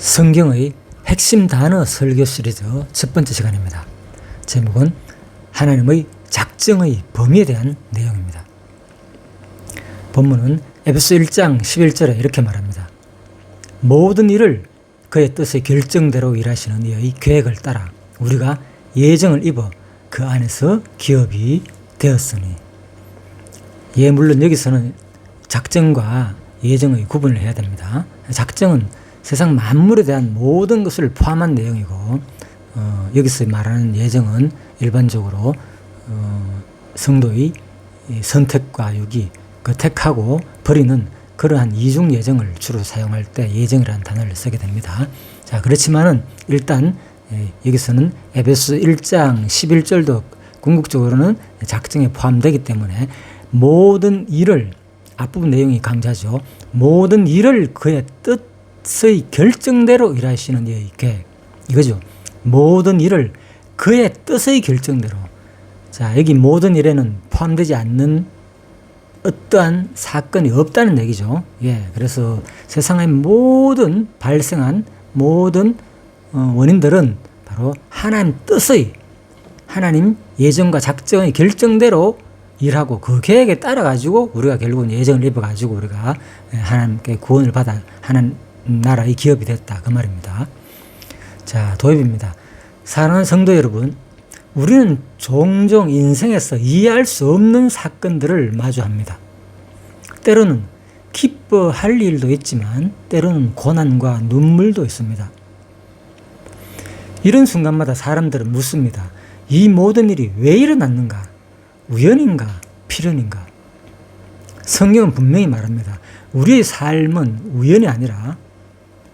성경의 핵심 단어 설교 시리즈 첫 번째 시간입니다. 제목은 하나님의 작정의 범위에 대한 내용입니다. 본문은 에베소 1장 11절에 이렇게 말합니다. 모든 일을 그의 뜻의 결정대로 일하시는 이의 계획을 따라 우리가 예정을 입어 그 안에서 기업이 되었으니. 예, 물론 여기서는 작정과 예정의 구분을 해야 됩니다. 작정은 세상 만물에 대한 모든 것을 포함한 내용이고, 여기서 말하는 예정은 일반적으로 성도의 선택과 유기, 그 택하고 버리는 그러한 이중 예정을 주로 사용할 때 예정이라는 단어를 쓰게 됩니다. 자, 그렇지만은 일단 여기서는 에베소 1장 11절도 궁극적으로는 작정에 포함되기 때문에 모든 일을, 앞부분 내용이 강조하죠. 모든 일을 그의 뜻의 결정대로 일하시는 이의 계획, 이거죠. 모든 일을 그의 뜻의 결정대로. 자, 여기 모든 일에는 포함되지 않는 어떠한 사건이 없다는 얘기죠. 예, 그래서 세상의 모든 발생한 모든 원인들은 바로 하나님 뜻의, 하나님 예정과 작정의 결정대로 일하고 그 계획에 따라 가지고 우리가 결국은 예정을 입어 가지고 우리가 하나님께 구원을 받아 하나님 나라의 기업이 됐다, 그 말입니다. 자, 도입입니다. 사랑하는 성도 여러분, 우리는 종종 인생에서 이해할 수 없는 사건들을 마주합니다. 때로는 기뻐할 일도 있지만 때로는 고난과 눈물도 있습니다. 이런 순간마다 사람들은 묻습니다. 이 모든 일이 왜 일어났는가? 우연인가? 필연인가? 성경은 분명히 말합니다. 우리의 삶은 우연이 아니라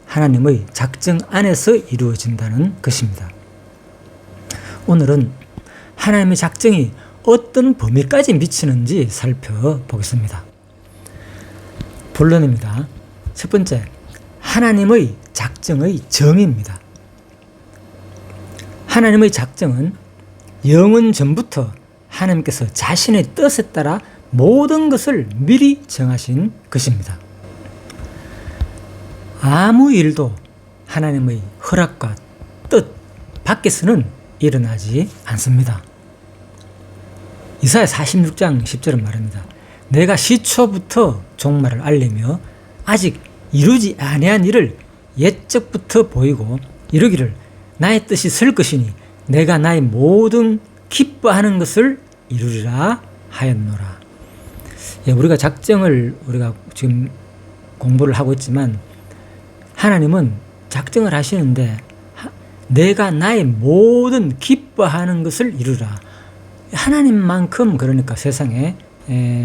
하나님의 작정 안에서 이루어진다는 것입니다. 오늘은 하나님의 작정이 어떤 범위까지 미치는지 살펴보겠습니다. 본론입니다. 첫 번째, 하나님의 작정의 정의입니다. 하나님의 작정은 영원 전부터 하나님께서 자신의 뜻에 따라 모든 것을 미리 정하신 것입니다. 아무 일도 하나님의 허락과 뜻 밖에서는 일어나지 않습니다. 이사야 46장 10절은 말합니다. 내가 시초부터 종말을 알리며 아직 이루지 아니한 일을 옛적부터 보이고 이르기를 나의 뜻이 설 것이니 내가 나의 모든 기뻐하는 것을 이루리라 하였노라. 예, 우리가 작정을 우리가 지금 공부를 하고 있지만 하나님은 작정을 하시는데 내가 나의 모든 기뻐하는 것을 이루라. 하나님만큼 그러니까 세상에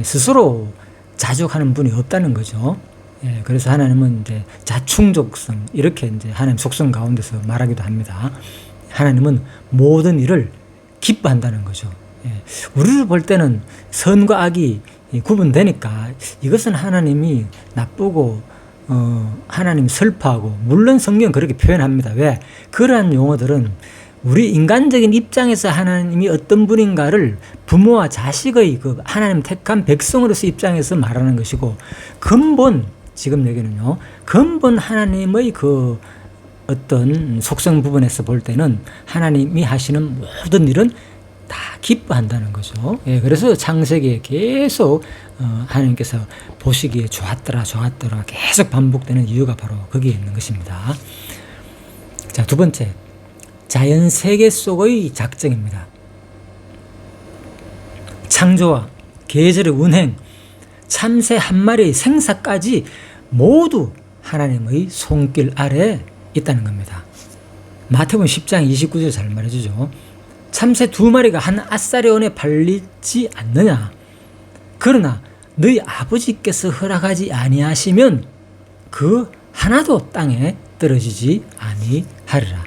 스스로 자족하는 분이 없다는 거죠. 예, 그래서 하나님은 이제 자충족성, 이렇게 이제 하나님 속성 가운데서 말하기도 합니다. 하나님은 모든 일을 기뻐한다는 거죠. 예, 우리를 볼 때는 선과 악이 구분되니까 이것은 하나님이 나쁘고 하나님 슬퍼하고, 물론 성경은 그렇게 표현합니다. 왜? 그러한 용어들은 우리 인간적인 입장에서 하나님이 어떤 분인가를 부모와 자식의 그 하나님 택한 백성으로서 입장에서 말하는 것이고, 근본, 지금 여기는요, 근본 하나님의 그 어떤 속성 부분에서 볼 때는 하나님이 하시는 모든 일은 다 기뻐한다는 거죠. 예, 그래서 창세기에 계속 하나님께서 보시기에 좋았더라 계속 반복되는 이유가 바로 거기에 있는 것입니다. 자, 두 번째, 자연 세계 속의 작정입니다. 창조와 계절의 운행, 참새 한 마리의 생사까지 모두 하나님의 손길 아래 있다는 겁니다. 마태복음 10장 29절 잘 말해주죠. 참새 2마리가 한 아사리온에 팔리지 않느냐? 그러나 너희 아버지께서 허락하지 아니하시면 그 하나도 땅에 떨어지지 아니하리라.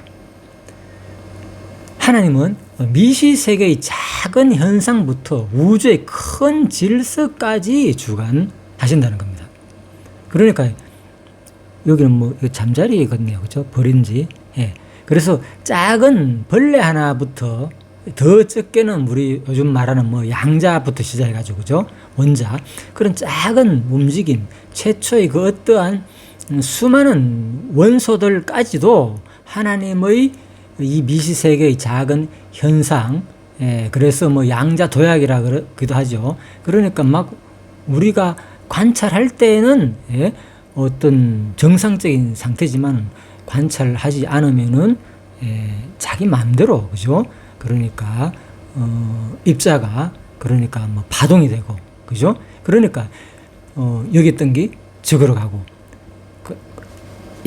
하나님은 미시세계의 작은 현상부터 우주의 큰 질서까지 주관하신다는 겁니다. 그러니까 여기는 뭐 잠자리거든요, 그렇죠? 벌인지. 예. 그래서 작은 벌레 하나부터 더 적게는 우리 요즘 말하는 뭐 양자부터 시작해가지고, 그죠? 원자. 그런 작은 움직임, 최초의 그 어떠한 수많은 원소들까지도 하나님의 이 미시세계의 작은 현상, 그래서 뭐 양자 도약이라 그러기도 하죠. 그러니까 막 우리가 관찰할 때는 어떤 정상적인 상태지만 관찰하지 않으면은 자기 마음대로, 그죠? 그러니까 입자가 그러니까 뭐 파동이 되고, 그죠? 그러니까 여기 있던 게 저기로 가고, 그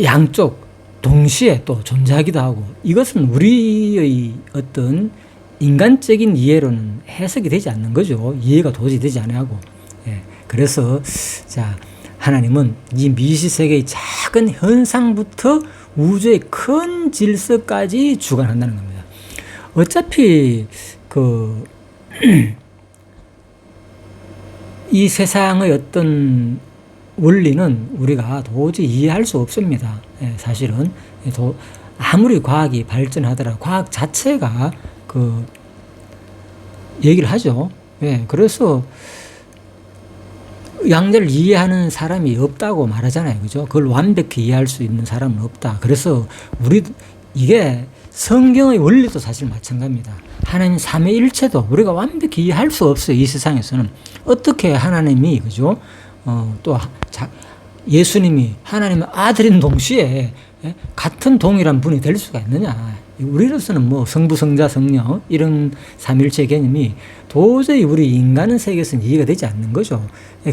양쪽 동시에 또 존재하기도 하고, 이것은 우리의 어떤 인간적인 이해로는 해석이 되지 않는 거죠. 이해가 도저히 되지 않아하고. 그래서 자, 하나님은 이 미시세계의 작은 현상부터 우주의 큰 질서까지 주관한다는 겁니다. 어차피 이 세상의 어떤 원리는 우리가 도저히 이해할 수 없습니다. 사실은 아무리 과학이 발전하더라도 과학 자체가 얘기를 하죠. 그래서 양자를 이해하는 사람이 없다고 말하잖아요. 그죠? 그걸 완벽히 이해할 수 있는 사람은 없다. 그래서 이게 성경의 원리도 사실 마찬가지입니다. 하나님 삼위일체도 우리가 완벽히 이해할 수 없어요. 이 세상에서는. 어떻게 하나님이, 그죠? 또 예수님이 하나님의 아들인 동시에 같은 동일한 분이 될 수가 있느냐. 우리로서는 뭐 성부, 성자, 성령 이런 삼일체 개념이 도저히 우리 인간의 세계에서는 이해가 되지 않는 거죠.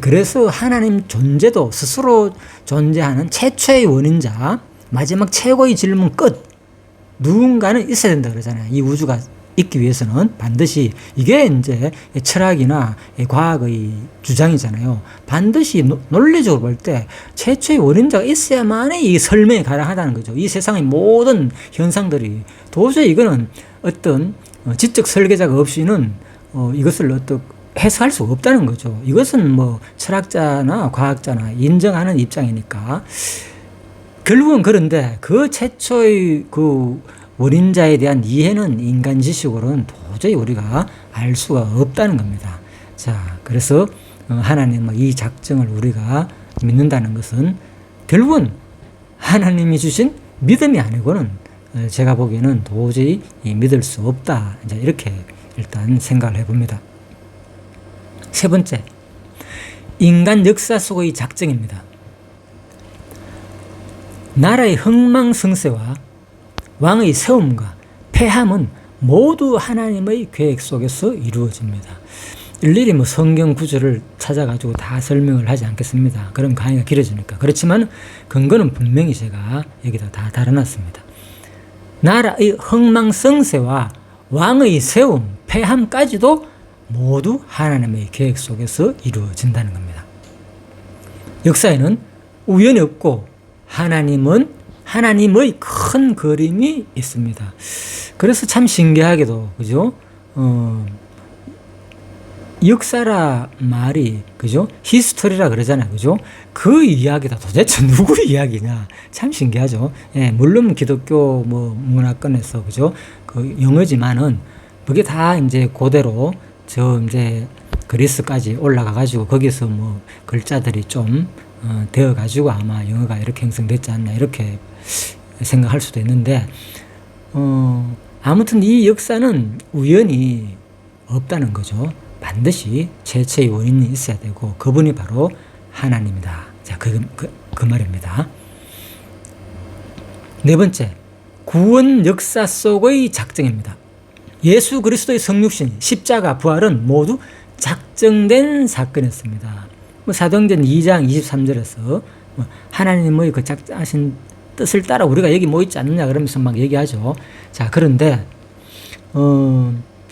그래서 하나님 존재도 스스로 존재하는 최초의 원인자, 마지막 최고의 질문 끝. 누군가는 있어야 된다 그러잖아요. 이 우주가 있기 위해서는 반드시, 이게 이제 철학이나 과학의 주장이잖아요. 반드시 논리적으로 볼 때 최초의 원인자가 있어야만이 이 설명이 가능하다는 거죠. 이 세상의 모든 현상들이 도저히 이거는 어떤 지적 설계자가 없이는 이것을 어떻게 해석할 수 없다는 거죠. 이것은 뭐 철학자나 과학자나 인정하는 입장이니까. 결국은 그런데 그 최초의 원인자에 대한 이해는 인간 지식으로는 도저히 우리가 알 수가 없다는 겁니다. 자, 그래서 하나님의 이 작정을 우리가 믿는다는 것은 결국은 하나님이 주신 믿음이 아니고는 제가 보기에는 도저히 믿을 수 없다. 이제 이렇게 일단 생각을 해봅니다. 세 번째, 인간 역사 속의 작정입니다. 나라의 흥망성쇠와 왕의 세움과 폐함은 모두 하나님의 계획 속에서 이루어집니다. 일일이 뭐 성경 구절을 찾아가지고 다 설명을 하지 않겠습니다. 그럼 강의가 길어지니까. 그렇지만 근거는 분명히 제가 여기다 다 달아놨습니다. 나라의 흥망성쇠와 왕의 세움, 폐함까지도 모두 하나님의 계획 속에서 이루어진다는 겁니다. 역사에는 우연이 없고 하나님의 큰 그림이 있습니다. 그래서 참 신기하게도, 그죠? 역사라 말이, 그죠? 히스토리라 그러잖아요. 그죠? 그 이야기다 도대체 누구 이야기냐? 참 신기하죠? 물론 기독교 문화권에서, 그죠? 영어지만은, 그게 다 이제 그대로 이제 그리스까지 올라가가지고 거기서 글자들이 좀 되어가지고 아마 영어가 이렇게 형성됐지 않나 이렇게 생각할 수도 있는데, 아무튼 이 역사는 우연이 없다는 거죠. 반드시 최초의 원인이 있어야 되고 그분이 바로 하나님이다. 자, 그 말입니다. 네 번째, 구원 역사 속의 작정입니다. 예수 그리스도의 성육신, 십자가, 부활은 모두 작정된 사건이었습니다. 사도행전 2장 23절에서 하나님의 그 작정하신 뜻을 따라 우리가 여기 뭐 있지 않느냐 그러면서 막 얘기하죠. 자, 그런데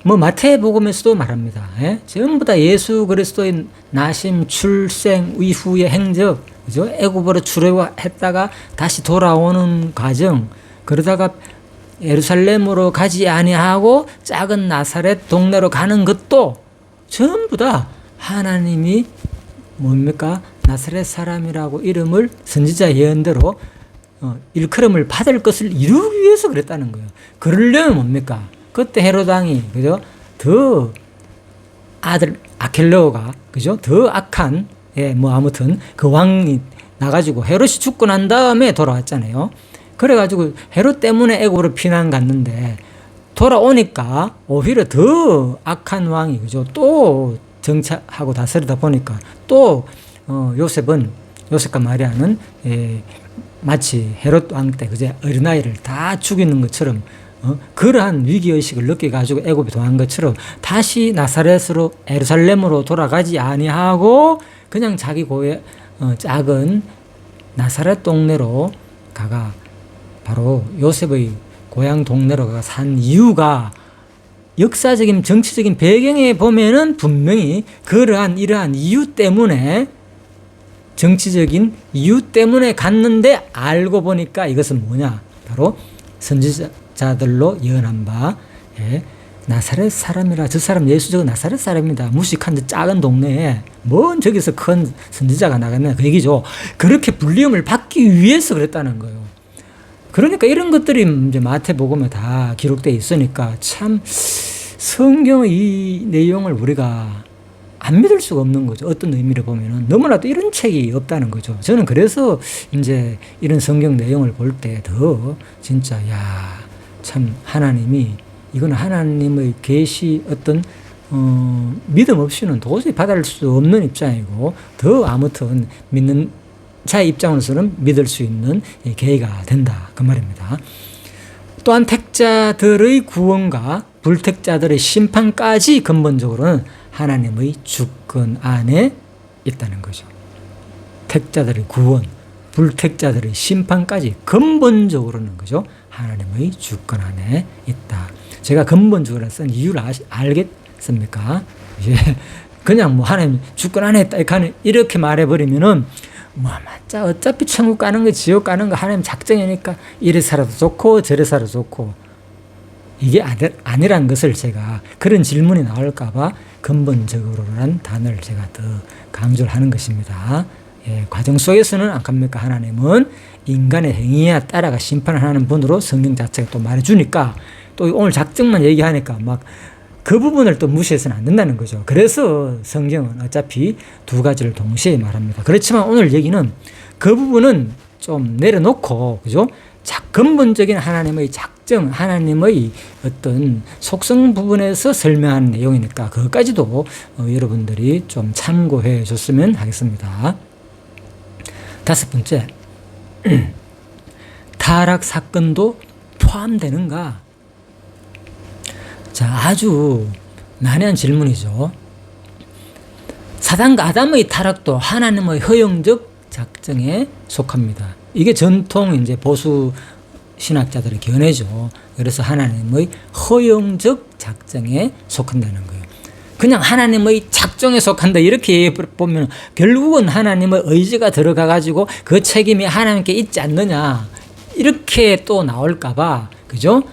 마태복음에서도 말합니다. 전부 다 예수 그리스도의 나심, 출생 이후의 행적, 그죠? 애굽으로 출애굽했다가 다시 돌아오는 과정, 그러다가 예루살렘으로 가지 아니하고 작은 나사렛 동네로 가는 것도 전부 다 하나님이 뭡니까? 나사렛 사람이라고 이름을 선지자 예언대로 일컬음을 받을 것을 이루기 위해서 그랬다는 거예요. 그러려면 뭡니까? 그때 헤로당이, 그죠? 더 아들 아켈레오가, 그죠? 더 악한, 아무튼 그 왕이 나가지고 헤롯이 죽고 난 다음에 돌아왔잖아요. 그래가지고 헤롯 때문에 애굽으로 피난 갔는데 돌아오니까 오히려 더 악한 왕이 그죠? 또 정착하고 다스리다 보니까 또 요셉과 마리아는 마치 헤롯 왕 때 그제 어린아이를 다 죽이는 것처럼 그러한 위기의식을 느껴가지고 애굽에 도망한 것처럼 다시 나사렛으로 예루살렘으로 돌아가지 아니하고 그냥 자기 고향 작은 나사렛 동네로 가가 바로 요셉의 고향 동네로 가가 산 이유가 역사적인 정치적인 배경에 보면은 분명히 이러한 이유 때문에 정치적인 이유 때문에 갔는데 알고 보니까 이것은 뭐냐 바로 선지자들로 예언한 바 나사렛 사람이라 저 사람 예수 저거 나사렛 사람입니다. 무식한 저 작은 동네에 뭔 저기서 큰 선지자가 나갔냐 그 얘기죠. 그렇게 불리움을 받기 위해서 그랬다는 거예요. 그러니까 이런 것들이 이제 마태복음에 다 기록되어 있으니까 참 성경의 이 내용을 우리가 안 믿을 수가 없는 거죠. 어떤 의미로 보면은 너무나도 이런 책이 없다는 거죠. 저는 그래서 이제 이런 성경 내용을 볼 때 더 진짜 참 하나님이 이건 하나님의 계시 어떤 믿음 없이는 도저히 받아들일 수 없는 입장이고 더 아무튼 믿는 자의 입장으로서는 믿을 수 있는 계기가 된다 그 말입니다. 또한 택자들의 구원과 불택자들의 심판까지 근본적으로는 하나님의 주권 안에 있다는 거죠. 택자들의 구원, 불택자들의 심판까지 근본적으로는 그죠? 하나님의 주권 안에 있다. 제가 근본적으로 쓴 이유를 알겠습니까? 그냥 뭐 하나님 주권 안에 있다 이렇게 말해버리면은 맞자 어차피 천국 가는 거 지옥 가는 거 하나님 작정이니까 이래 살아도 좋고 저래 살아도 좋고 이게 아니란 것을 제가 그런 질문이 나올까봐 근본적으로라는 단어를 제가 더 강조를 하는 것입니다. 과정 속에서는 안갑니까? 하나님은 인간의 행위에 따라가 심판을 하는 분으로 성경 자체가 또 말해주니까 또 오늘 작정만 얘기하니까 막 그 부분을 또 무시해서는 안 된다는 거죠. 그래서 성경은 어차피 두 가지를 동시에 말합니다. 그렇지만 오늘 얘기는 그 부분은 좀 내려놓고 그죠? 근본적인 하나님의 작정, 하나님의 어떤 속성 부분에서 설명하는 내용이니까 그것까지도 여러분들이 좀 참고해 줬으면 하겠습니다. 다섯 번째, 타락 사건도 포함되는가? 자, 아주 난해한 질문이죠. 사단과 아담의 타락도 하나님의 허용적 작정에 속합니다. 이게 전통 이제 보수 신학자들의 견해죠. 그래서 하나님의 허용적 작정에 속한다는 거예요. 그냥 하나님의 작정에 속한다 이렇게 보면 결국은 하나님의 의지가 들어가 가지고 그 책임이 하나님께 있지 않느냐 이렇게 또 나올까봐 그죠?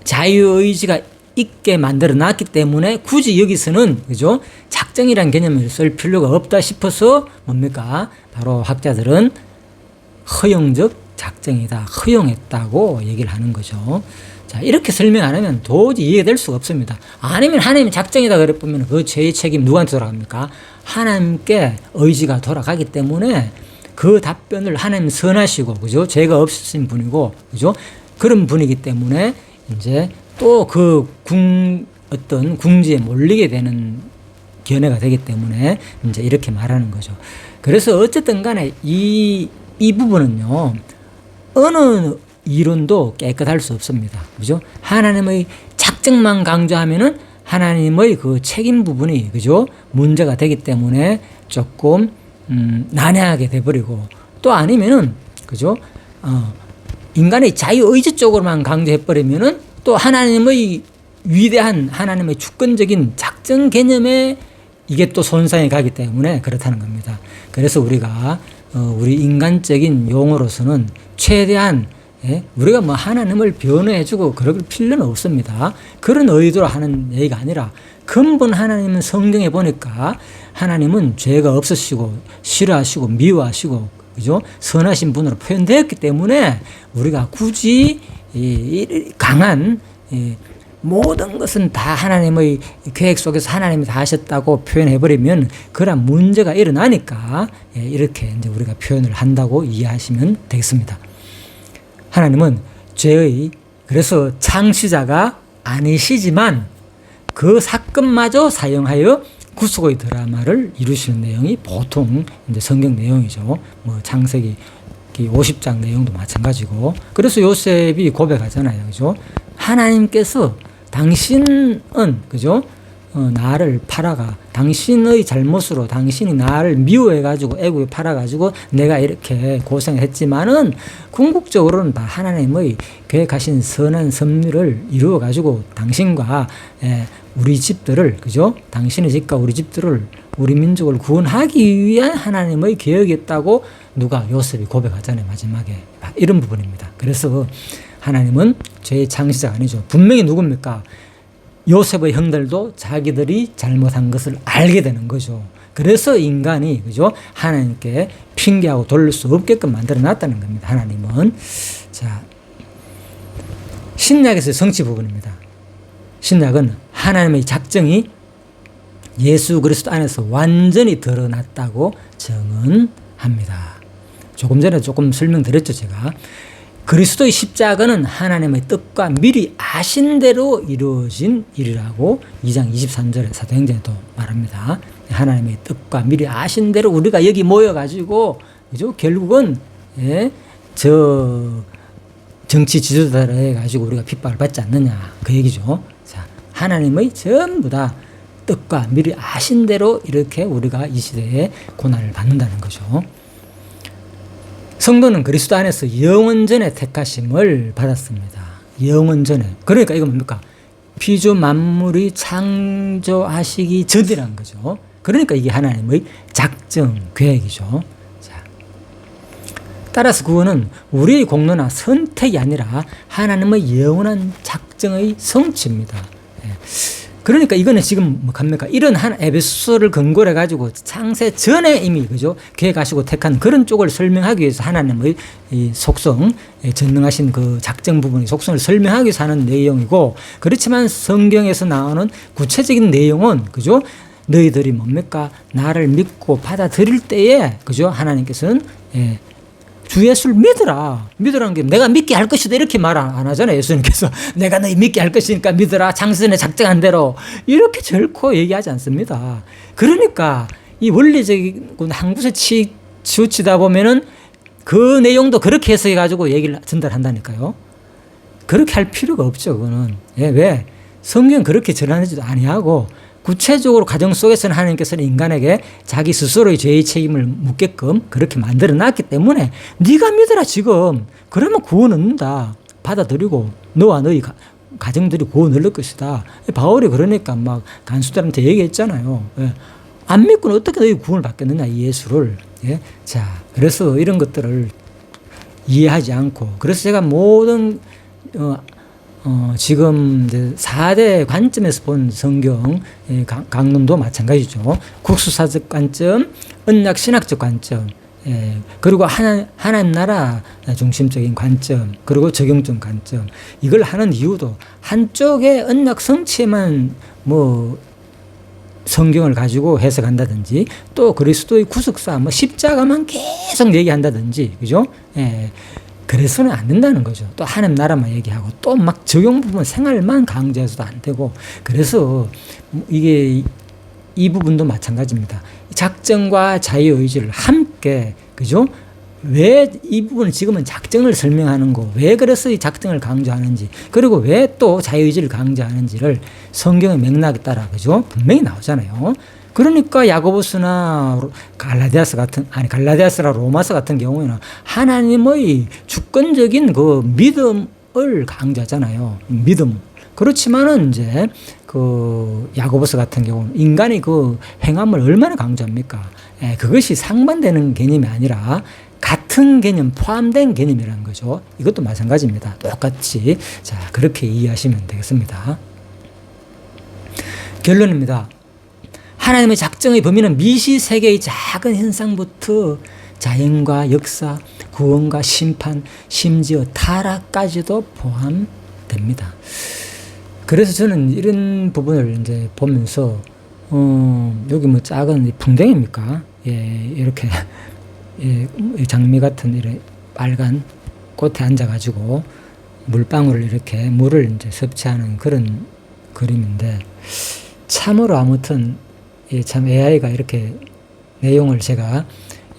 자유의지가 있게 만들어 놨기 때문에 굳이 여기서는 그죠? 작정이란 개념을 쓸 필요가 없다 싶어서 뭡니까? 바로 학자들은 허용적 작정이다. 허용했다고 얘기를 하는 거죠. 자, 이렇게 설명 안 하면 도저히 이해될 수가 없습니다. 아니면 하나님이 작정이다 그래 보면 그 죄의 책임 누구한테 돌아갑니까? 하나님께 의지가 돌아가기 때문에 그 답변을 하나님 선하시고 그죠? 죄가 없으신 분이고 그죠? 그런 분이기 때문에 이제 또 그 어떤 궁지에 몰리게 되는 견해가 되기 때문에 이제 이렇게 말하는 거죠. 그래서 어쨌든 간에 이 부분은요, 어느 이론도 깨끗할 수 없습니다. 그죠? 하나님의 작정만 강조하면은 하나님의 그 책임 부분이, 그죠? 문제가 되기 때문에 조금, 난해하게 돼버리고, 또 아니면은, 그죠? 인간의 자유의지 쪽으로만 강조해버리면은 또 하나님의 위대한 하나님의 주권적인 작정 개념에 이게 또 손상이 가기 때문에 그렇다는 겁니다. 그래서 우리가 우리 인간적인 용어로서는 최대한 우리가 뭐 하나님을 변호해주고 그럴 필요는 없습니다. 그런 의도로 하는 얘기가 아니라 근본 하나님은 성경에 보니까 하나님은 죄가 없으시고 싫어하시고 미워하시고 그죠? 선하신 분으로 표현되었기 때문에 우리가 굳이 강한 모든 것은 다 하나님의 계획 속에서 하나님이 다 하셨다고 표현해버리면 그런 문제가 일어나니까 이렇게 이제 우리가 표현을 한다고 이해하시면 되겠습니다. 하나님은 그래서 창시자가 아니시지만 그 사건마저 사용하여 구속의 드라마를 이루시는 내용이 보통 이제 성경 내용이죠. 뭐 창세기 50장 내용도 마찬가지고. 그래서 요셉이 고백하잖아요. 그죠? 하나님께서 당신은, 그죠? 나를 팔아가, 당신의 잘못으로 당신이 나를 미워해가지고 애국에 팔아가지고 내가 이렇게 고생했지만은 궁극적으로는 다 하나님의 계획하신 선한 섭리를 이루어가지고 당신과 우리 집들을, 그죠? 당신의 집과 우리 집들을, 우리 민족을 구원하기 위한 하나님의 계획이었다고 누가 요셉이 고백하잖아요. 마지막에. 이런 부분입니다. 그래서 하나님은 죄의 창시자가 아니죠. 분명히 누굽니까? 요셉의 형들도 자기들이 잘못한 것을 알게 되는 거죠. 그래서 인간이, 그죠? 하나님께 핑계하고 돌릴 수 없게끔 만들어 놨다는 겁니다. 하나님은. 자, 신약에서의 성취 부분입니다. 신약은 하나님의 작정이 예수 그리스도 안에서 완전히 드러났다고 증언합니다. 조금 전에 조금 설명드렸죠, 제가. 그리스도의 십자가는 하나님의 뜻과 미리 아신 대로 이루어진 일이라고 2장 23절에 사도행전에도 말합니다. 하나님의 뜻과 미리 아신 대로 우리가 여기 모여가지고, 그죠? 결국은, 정치 지도자를 해가지고 우리가 핍박을 받지 않느냐. 그 얘기죠. 자, 하나님의 전부 다 뜻과 미리 아신 대로 이렇게 우리가 이 시대에 고난을 받는다는 거죠. 성도는 그리스도 안에서 영원전에 택하심을 받았습니다. 영원전에. 그러니까 이거 뭡니까? 피조 만물이 창조하시기 전이라는 거죠. 그러니까 이게 하나님의 작정, 계획이죠. 자, 따라서 그거는 우리의 공로나 선택이 아니라 하나님의 영원한 작정의 성취입니다. 그러니까 이거는 지금 뭐 갑니까? 이런 한 에베소서를 근거로 해가지고 창세 전에 이미, 그죠? 계획하시고 택한 그런 쪽을 설명하기 위해서 하나님의 이 속성, 전능하신 그 작정 부분의 속성을 설명하기 위해서 하는 내용이고, 그렇지만 성경에서 나오는 구체적인 내용은, 그죠? 너희들이 뭡니까? 나를 믿고 받아들일 때에, 그죠? 하나님께서는, 주 예수를 믿으라. 믿으라는 게 내가 믿게 할 것이다 이렇게 말 안 하잖아요. 예수님께서 내가 너희 믿게 할 것이니까 믿으라. 창세전에 작정한 대로 이렇게 결코 얘기하지 않습니다. 그러니까 이 원리적인 한 곳에 치우치다 보면은 그 내용도 그렇게 해석해가지고 얘기를 전달한다니까요. 그렇게 할 필요가 없죠. 그거는. 왜? 성경 그렇게 전하지도 아니하고 구체적으로 가정 속에서는 하나님께서는 인간에게 자기 스스로의 죄의 책임을 묻게끔 그렇게 만들어 놨기 때문에 네가 믿어라 지금. 그러면 구원 얻는다. 받아들이고 너와 너희 가정들이 구원 얻을 것이다. 바울이 그러니까 막 간수들한테 얘기했잖아요. 안 믿고는 어떻게 너희 구원을 받겠느냐 이 예수를. 자, 그래서 이런 것들을 이해하지 않고, 그래서 제가 모든 지금 이제 4대 관점에서 본 성경 강론도 마찬가지죠. 국수사적 관점, 언약 신학적 관점, 그리고 하나님 나라 중심적인 관점, 그리고 적용적 관점. 이걸 하는 이유도 한쪽의 언약 성취에만 뭐 성경을 가지고 해석한다든지, 또 그리스도의 구속사, 뭐 십자가만 계속 얘기한다든지, 그죠? 그래서는 안 된다는 거죠. 또 하나님 나라만 얘기하고 또 막 적용 부분 생활만 강조해서도 안 되고, 그래서 이게 이 부분도 마찬가지입니다. 작정과 자유의지를 함께, 그죠? 왜 이 부분을 지금은 작정을 설명하는 거, 왜 그래서 이 작정을 강조하는지, 그리고 왜 또 자유의지를 강조하는지를 성경의 맥락에 따라, 그죠? 분명히 나오잖아요. 그러니까 야고보서나 갈라디아서나 로마서 같은 경우에는 하나님의 주권적인 그 믿음을 강조하잖아요. 믿음. 그렇지만은 이제 그 야고보서 같은 경우는 인간이 그 행함을 얼마나 강조합니까? 그것이 상반되는 개념이 아니라 같은 개념, 포함된 개념이라는 거죠. 이것도 마찬가지입니다. 똑같이. 자, 그렇게 이해하시면 되겠습니다. 결론입니다. 하나님의 작정의 범위는 미시세계의 작은 현상부터 자연과 역사, 구원과 심판, 심지어 타락까지도 포함됩니다. 그래서 저는 이런 부분을 이제 보면서, 여기 뭐 작은 풍뎅입니까? 예, 이렇게, 예, 장미 같은 이런 빨간 꽃에 앉아가지고 물방울을 이렇게 물을 이제 섭취하는 그런 그림인데, 참으로 아무튼, 예, 참 AI가 이렇게 내용을 제가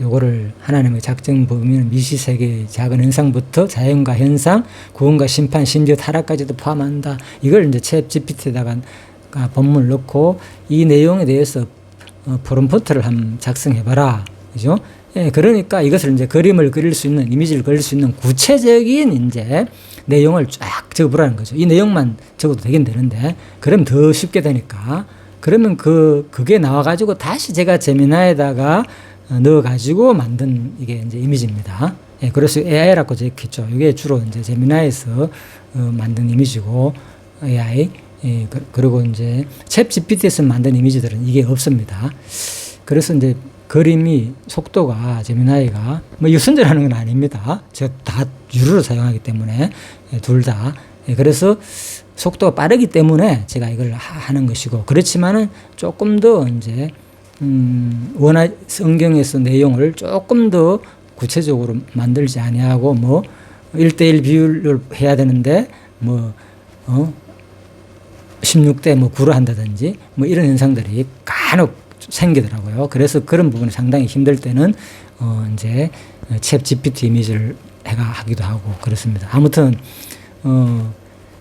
요거를 하나님의 작정 범위는 미시세계의 작은 현상부터 자연과 현상, 구원과 심판, 심지어 타락까지도 포함한다. 이걸 이제 챗 GPT에다가 본문을 넣고 이 내용에 대해서 프롬프트를 한번 작성해봐라. 그죠? 예, 그러니까 이것을 이제 그림을 그릴 수 있는, 이미지를 그릴 수 있는 구체적인 이제 내용을 쫙 적어보라는 거죠. 이 내용만 적어도 되긴 되는데, 그러면 더 쉽게 되니까. 그러면 그게 나와가지고 다시 제가 제미나에다가 넣어가지고 만든 이게 이제 이미지입니다. 예, 그래서 AI라고 적혀있죠. 이게 주로 이제 제미나에서 만든 이미지고, AI. 예, 그리고 이제 챗 GPT에서 만든 이미지들은 이게 없습니다. 그래서 이제 그림이 속도가 제미나이가 뭐 유선전하는 건 아닙니다. 제가 다 유료로 사용하기 때문에 둘 다. 예, 그래서 속도가 빠르기 때문에 제가 이걸 하는 것이고, 그렇지만은 조금 더 이제 성경에서 내용을 조금 더 구체적으로 만들지 아니하고 뭐 1대1 비율을 해야 되는데 뭐 16대 뭐 9로 한다든지 뭐 이런 현상들이 간혹 생기더라고요. 그래서 그런 부분이 상당히 힘들 때는 이제 챗 GPT 이미지를 하기도 하고 그렇습니다. 아무튼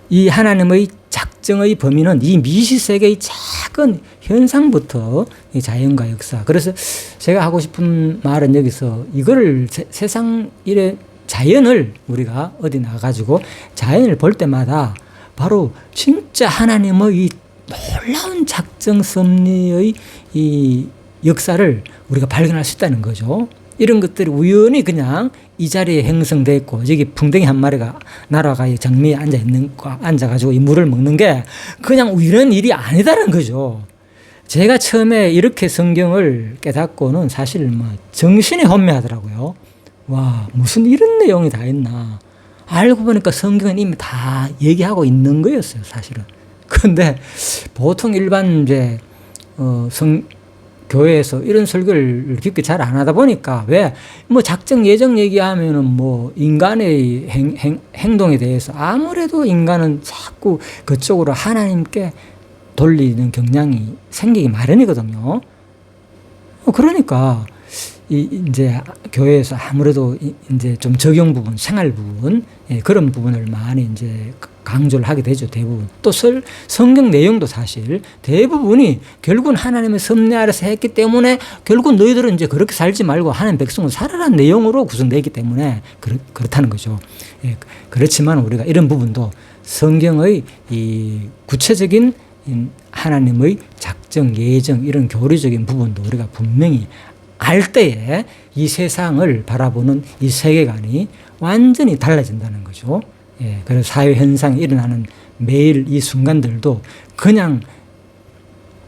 이 하나님의 작정의 범위는 이 미시세계의 작은 현상부터 이 자연과 역사. 그래서 제가 하고 싶은 말은 여기서 이거를 세상 일의 자연을 우리가 어디 나가가지고 자연을 볼 때마다 바로 진짜 하나님의 이 놀라운 작정 섭리의 이 역사를 우리가 발견할 수 있다는 거죠. 이런 것들이 우연히 그냥 이 자리에 형성되어 있고, 여기 풍뎅이 한 마리가 날아가 장미에 앉아가지고 이 물을 먹는 게 그냥 우연한 일이 아니다는 거죠. 제가 처음에 이렇게 성경을 깨닫고는 사실 뭐 정신이 혼미하더라고요. 와, 무슨 이런 내용이 다 있나. 알고 보니까 성경은 이미 다 얘기하고 있는 거였어요, 사실은. 근데 보통 일반 이제 교회에서 이런 설교를 깊게 잘 안 하다 보니까, 왜 뭐 작정 예정 얘기하면은 뭐 인간의 행동에 대해서 아무래도 인간은 자꾸 그쪽으로 하나님께 돌리는 경향이 생기기 마련이거든요. 그러니까 이제 교회에서 아무래도 이제 좀 적용 부분, 생활 부분, 예, 그런 부분을 많이 이제 강조를 하게 되죠, 대부분. 또 성경 내용도 사실 대부분이 결국은 하나님의 섭리 아래서 했기 때문에 결국 너희들은 이제 그렇게 살지 말고 하나님 백성으로 살아라는 내용으로 구성되어 있기 때문에 그렇다는 거죠. 예, 그렇지만 우리가 이런 부분도 성경의 이 구체적인 하나님의 작정, 예정, 이런 교리적인 부분도 우리가 분명히 알 때에 이 세상을 바라보는 이 세계관이 완전히 달라진다는 거죠. 예, 그래서 사회 현상이 일어나는 매일 이 순간들도 그냥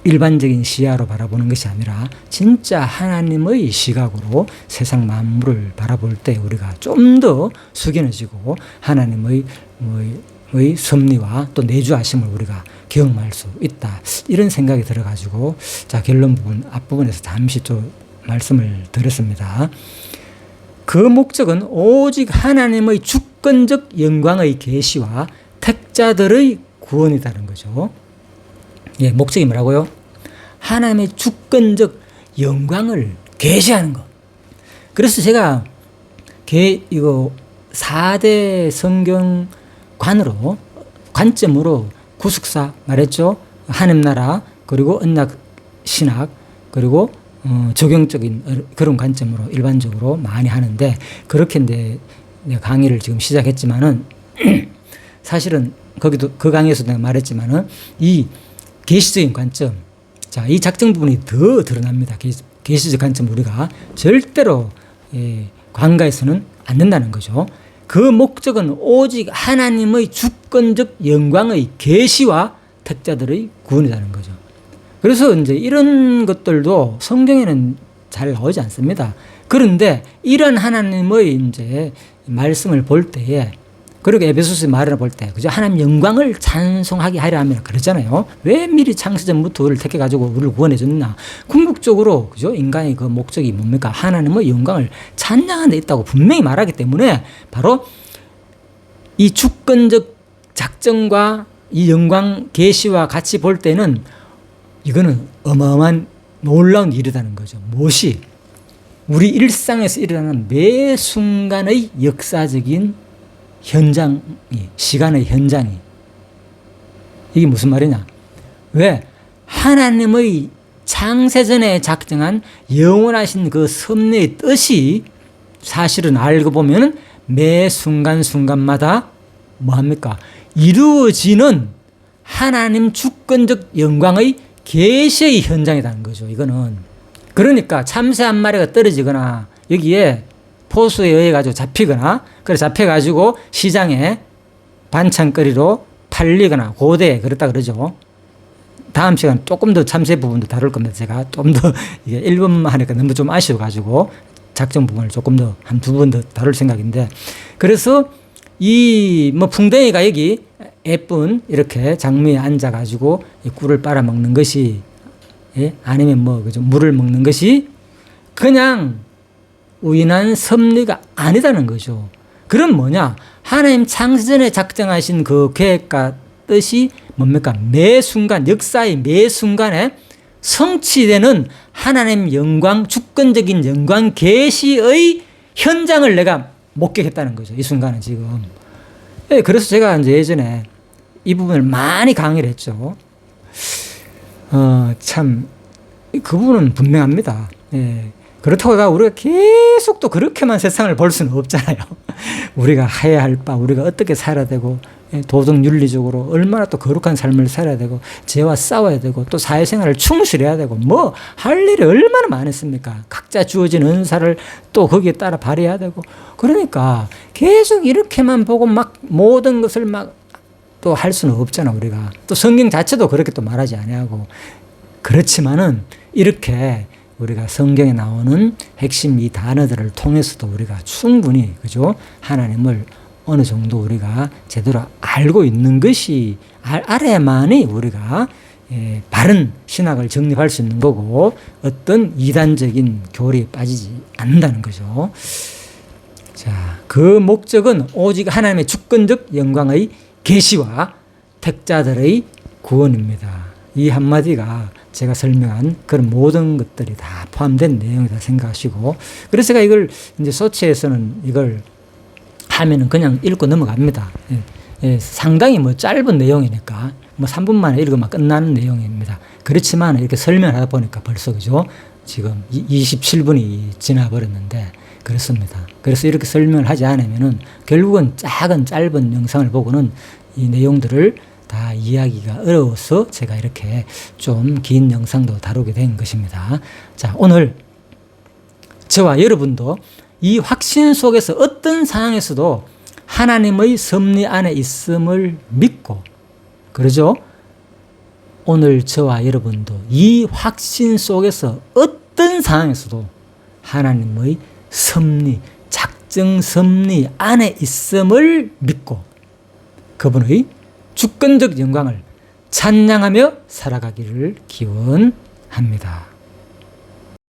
일반적인 시야로 바라보는 것이 아니라 진짜 하나님의 시각으로 세상 만물을 바라볼 때 우리가 좀 더 숙연해지고 하나님의 섭리와 또 내주하심을 우리가 경험할 수 있다. 이런 생각이 들어가지고, 자, 결론 부분 앞부분에서 잠시 좀 말씀을 드렸습니다. 그 목적은 오직 하나님의 주권적 영광의 계시와 택자들의 구원이라는 거죠. 예, 목적이 뭐라고요? 하나님의 주권적 영광을 계시하는 것. 그래서 제가 이거 4대 성경관으로, 관점으로 구속사 말했죠. 하늘나라, 그리고 언약 신학, 그리고 적용적인 그런 관점으로 일반적으로 많이 하는데, 그렇게 이제 강의를 지금 시작했지만은 사실은 거기도 그 강의에서 내가 말했지만은 이 계시적인 관점, 자, 이 작정 부분이 더 드러납니다. 계시적 관점 우리가 절대로 관가해서는 안 된다는 거죠. 그 목적은 오직 하나님의 주권적 영광의 계시와 택자들의 구원이라는 거죠. 그래서 이제 이런 것들도 성경에는 잘 나오지 않습니다. 그런데 이런 하나님의 이제 말씀을 볼 때에 그리고 에베소서 말을 볼 때, 그죠? 하나님 영광을 찬송하게 하려 하면 그러잖아요. 왜 미리 창세전부터 우리를 택해가지고 우리를 구원해줬나? 궁극적으로, 그죠? 인간의 그 목적이 뭡니까? 하나님의 영광을 찬양하는 데 있다고 분명히 말하기 때문에 바로 이 주권적 작정과 이 영광 계시와 같이 볼 때는 이거는 어마어마한 놀라운 일이라는 거죠. 무엇이? 우리 일상에서 일어나는 매 순간의 역사적인 현장이, 시간의 현장이. 이게 무슨 말이냐? 왜? 하나님의 창세전에 작정한 영원하신 그 섭리의 뜻이 사실은 알고 보면 매 순간순간마다 뭐합니까? 이루어지는 하나님 주권적 영광의 계시의 현장이라는 거죠. 이거는. 그러니까 참새 한 마리가 떨어지거나 여기에 포수에 의해 가지고 잡히거나 그래 잡혀가지고 시장에 반찬거리로 팔리거나 고대에 그랬다 그러죠. 다음 시간 조금 더 참새 부분도 다룰 겁니다. 제가 좀 더 이게 1분만 하니까 너무 좀 아쉬워가지고 작전 부분을 조금 더 한 2번 더 다룰 생각인데, 그래서 이 뭐 풍뎅이가 여기 예쁜 이렇게 장미에 앉아가지고 이 꿀을 빨아먹는 것이, 예? 아니면 뭐 그죠? 물을 먹는 것이 그냥 우연한 섭리가 아니다는 거죠. 그럼 뭐냐? 하나님 창세전에 작정하신 그 계획과 뜻이 뭡니까? 매 순간, 역사의 매 순간에 성취되는 하나님 영광, 주권적인 영광 계시의 현장을 내가 목격했다는 거죠. 이 순간은 지금. 예, 그래서 제가 이제 예전에 이 부분을 많이 강의를 했죠. 참, 그 부분은 분명합니다. 예. 그렇다고 우리가 계속 또 그렇게만 세상을 볼 수는 없잖아요. 우리가 해야 할 바, 우리가 어떻게 살아야 되고, 도덕 윤리적으로 얼마나 또 거룩한 삶을 살아야 되고, 죄와 싸워야 되고, 또 사회생활을 충실해야 되고, 뭐 할 일이 얼마나 많았습니까? 각자 주어진 은사를 또 거기에 따라 발휘해야 되고. 그러니까 계속 이렇게만 보고 막 모든 것을 막 또 할 수는 없잖아, 우리가. 또 성경 자체도 그렇게 또 말하지 아니하고. 그렇지만은 이렇게 우리가 성경에 나오는 핵심 이 단어들을 통해서도 우리가 충분히, 그죠? 하나님을 어느 정도 우리가 제대로 알고 있는 것이, 알아야만이 우리가 바른 신학을 정립할 수 있는 거고, 어떤 이단적인 교리에 빠지지 않는다는 거죠. 자, 그 목적은 오직 하나님의 주권적 영광의 계시와 택자들의 구원입니다. 이 한마디가 제가 설명한 그런 모든 것들이 다 포함된 내용이다 생각하시고, 그래서 제가 이걸 이제 소치에서는 이걸 하면은 그냥 읽고 넘어갑니다. 예, 예, 상당히 뭐 짧은 내용이니까 뭐 3분 만에 읽으면 끝나는 내용입니다. 그렇지만 이렇게 설명하다 보니까 벌써, 그죠? 지금 27분이 지나버렸는데 그렇습니다. 그래서 이렇게 설명을 하지 않으면은 결국은 작은 짧은 영상을 보고는 이 내용들을 다 이해하기가 어려워서 제가 이렇게 좀 긴 영상도 다루게 된 것입니다. 자, 오늘 저와 여러분도 이 확신 속에서 어떤 상황에서도 하나님의 섭리 안에 있음을 믿고, 그러죠? 오늘 저와 여러분도 이 확신 속에서 어떤 상황에서도 하나님의 섭리, 작정 섭리 안에 있음을 믿고 그분의 주권적 영광을 찬양하며 살아가기를 기원합니다.